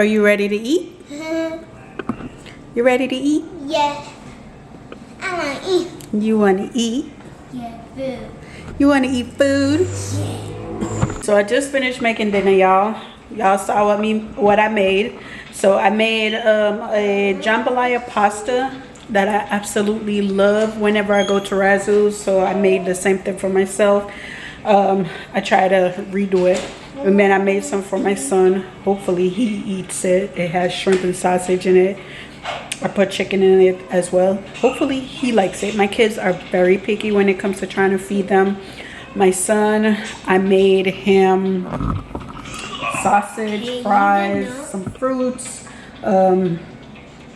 you ready to eat? You ready to eat? Yeah. I want to eat. You want to eat? Yeah, food. You want to eat food? Yeah. So I just finished making dinner, y'all. Y'all saw what I made. So I made a jambalaya pasta that I absolutely love whenever I go to Razu's. So I made the same thing for myself. I try to redo it. And then I made some for my son. Hopefully he eats it. It has shrimp and sausage in it. I put chicken in it as well. Hopefully he likes it. My kids are very picky when it comes to trying to feed them. My son, I made him sausage, fries, some fruits,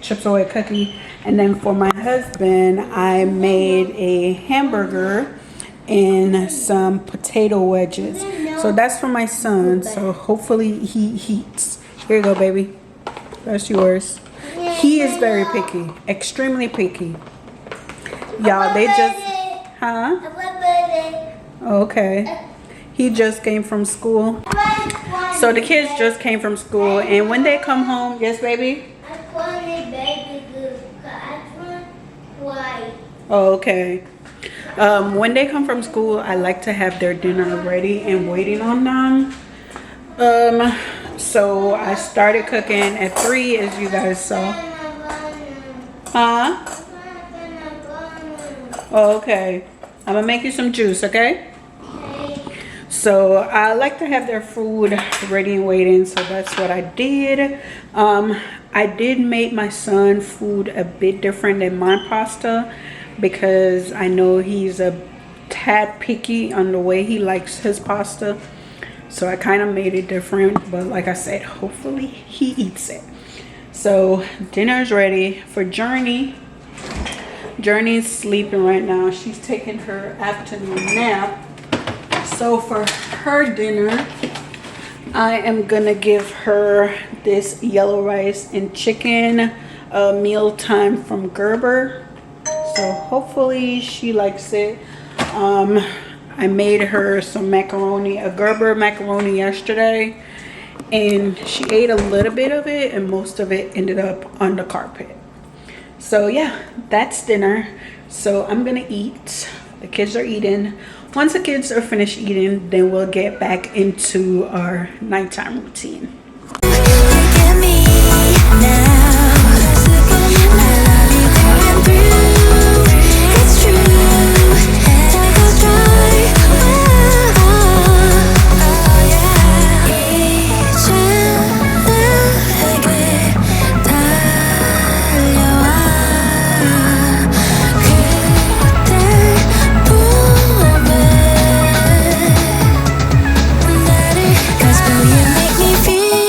Chips Ahoy cookie. And then for my husband, I made a hamburger and some potato wedges. So that's for my son. So hopefully he eats. Here you go, baby. That's yours. He is very picky, extremely picky. Y'all, they just, huh? Okay. He just came from school. So the kids just came from school, and when they come home, yes, baby? Oh, okay. When they come from school, I like to have their dinner ready and waiting on them. So I started cooking at 3, as you guys saw. Huh? Oh, okay. I'm gonna make you some juice, okay? So I like to have their food ready and waiting, so that's what I did. I did make my son food a bit different than my pasta because I know he's a tad picky on the way he likes his pasta. So I kind of made it different, but like I said, hopefully he eats it. So dinner's ready for Journey. Journey's sleeping right now. She's taking her afternoon nap. So for her dinner, I am gonna give her this yellow rice and chicken mealtime from Gerber. So hopefully she likes it. I made her some macaroni, a Gerber macaroni yesterday, and she ate a little bit of it and most of it ended up on the carpet. So yeah, that's dinner. So I'm gonna eat. The kids are eating. Once the kids are finished eating, then we'll get back into our nighttime routine. Feel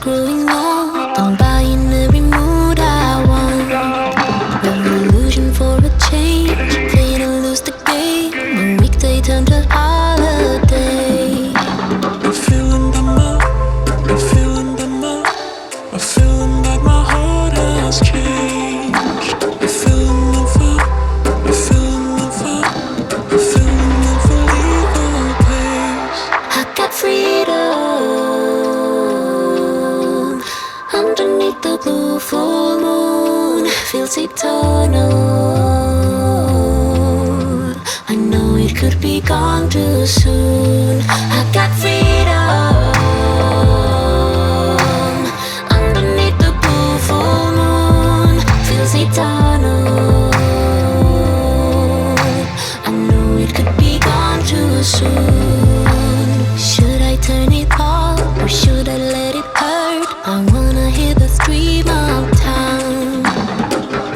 growing old. I'm buying every mood I want. Revolution for a change. Play to lose the game. A weekday turned to holiday. I'm feeling the mood. I'm feeling the mood. I'm feeling that my heart has changed. I'm feeling the fun. I'm feeling the fun. I'm feeling the legal pace. I got freedom underneath the blue full moon. Feels eternal. I know it could be gone too soon. I got freedom underneath the blue full moon. Feels eternal. I know it could be gone too soon. Should I turn it off or should I let it hurt? I wanna hear the scream of town.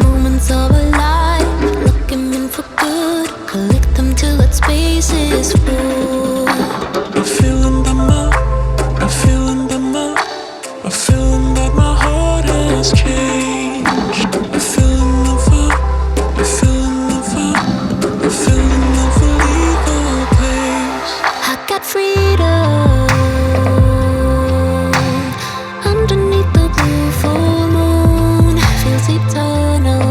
Moments of a life, look 'em in for good. Collect them till that space is full. I'm feeling the mood. I'm feeling the mood. I'm feeling that my heart has changed. I'm feeling the fun. I'm feeling the fun. I'm feeling the legal pace. I got freedom underneath the blue full moon. Feels eternal.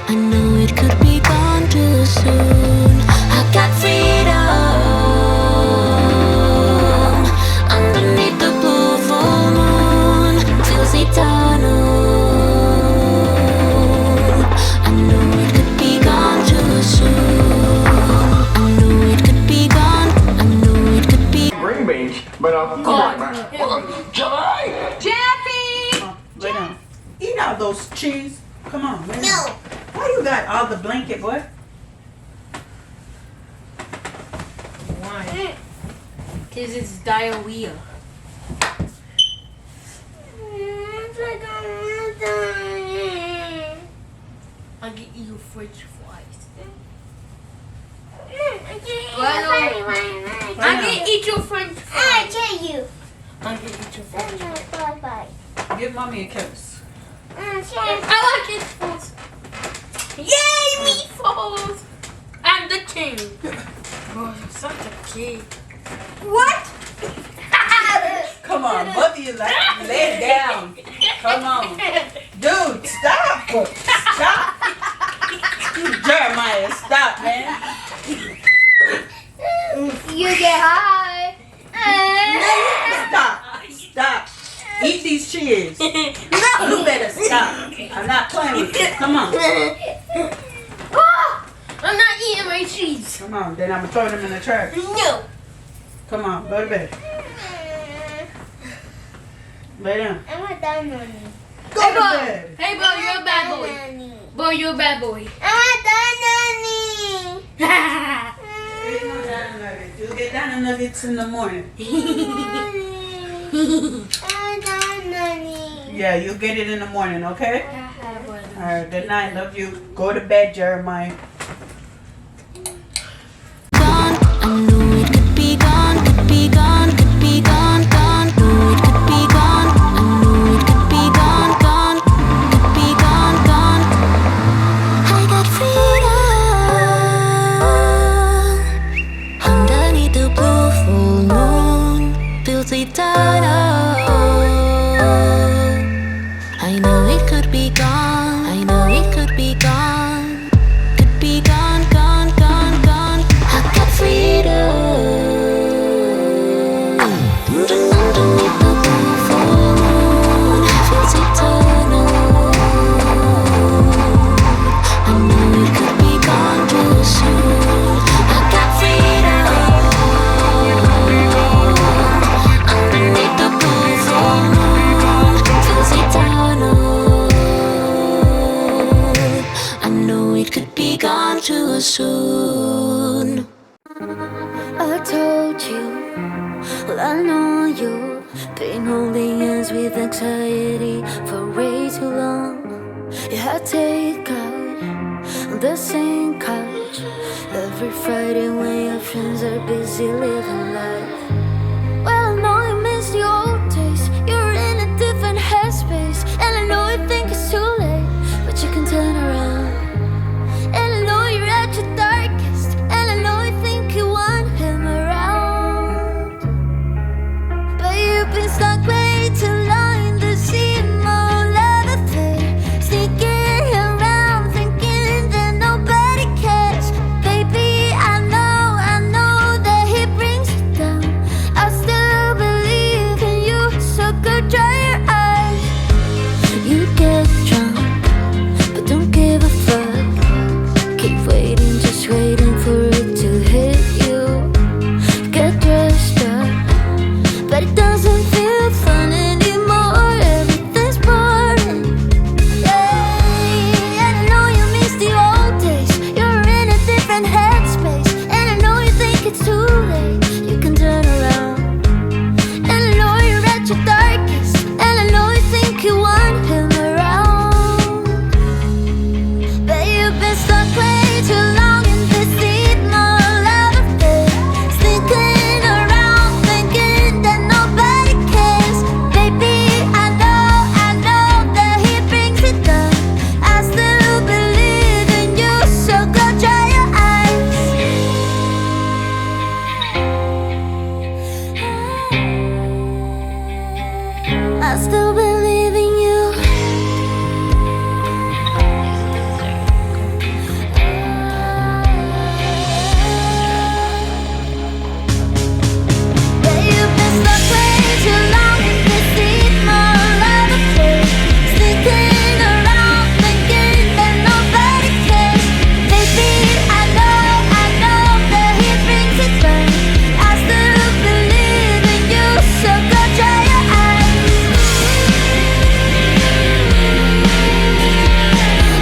I know it could be gone too soon. I got freedom underneath the blue full moon. Feels eternal. I know it could be gone too soon. I know it could be gone. I know it could be. Green beans, but come on, man. July. Jeffy! Lay down. Eat out those cheese. Come on. Lay down. No. Why you got all the blanket, boy? Why? Because it's diarrhea. I'll get you french fries. I can eat your french I fries. tell you. I can eat your french fries. Bye-bye. Give mommy a kiss. I like it. Yay, meatballs! I'm the king. Oh, you're such a kid. What? Come on, both of you lay down. Come on. Dude, stop. Stop. Jeremiah, stop, man. You get high. Stop. Stop. Eat these cheers. You better stop. I'm not playing with you. Come on. I'm not eating my cheese. Come on. Then I'm going to throw them in the trash. No. Come on. Go to bed. Lay down. I'm a dumb money. Go Hey, to Bo. bed. Hey, Bo, you're a bad boy. Bo, you're a bad boy. I'm a dumb You get down nuggets in the morning. Yeah, you get it in the morning, okay? All right, good night. Love you. Go to bed, Jeremiah. Gone. I knew it could be gone, could be gone, could be gone, gone. Knew it could be gone. I knew it could be gone, gone, could be gone, gone. I got freedom underneath the blue full moon. Feels eternal. I know it could be gone. I know it could be gone. Could be gone, gone, gone, gone. I got freedom underneath the blue full moon. Feels eternal. I know it could be gone too soon. I got freedom underneath the blue full moon. Feels eternal. I know it could be gone too soon. I told you, well I know you've been holding hands with anxiety for way too long. Yeah, I take out the same couch every Friday when your friends are busy living life. Well, I know you miss but it doesn't feel fun anymore. Everything's boring. Yeah, and I know you miss the old days. You're in a different headspace, and I know you think it's too late. You can turn around, and I know you're at your darkest, and I know you think you want him around, but you've been stuck way too long in this seat, my love affair. Sneaking around, thinking that nobody cares. Baby, I know that he brings it down. I still believe in you, so go dry your eyes. I still believe in you. But you've been stuck way too long in this seat, my love affair. Sneaking around, thinking that nobody cares. Baby, I know that he brings it down. I still believe in you, so go dry your eyes.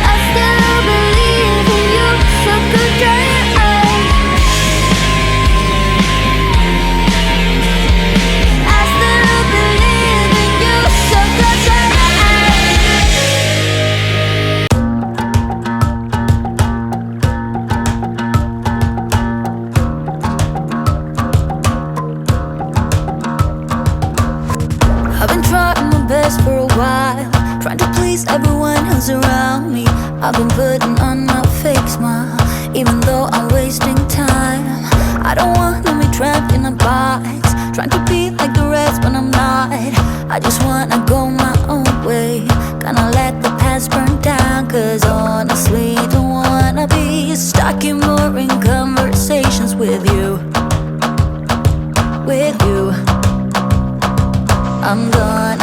I still believe in you, so go dry your eyes. I still believe in you, so go dry your eyes. I've been trying my best for a while, trying to please everyone who's around me. I've been putting on my fake smile, even though I'm wasting time. I don't wanna be trapped in a box, trying to be like the rest but I'm not. I just wanna go my own way, gonna let the past burn down. Cause honestly, don't wanna be stuck in boring conversations with you. I'm gone.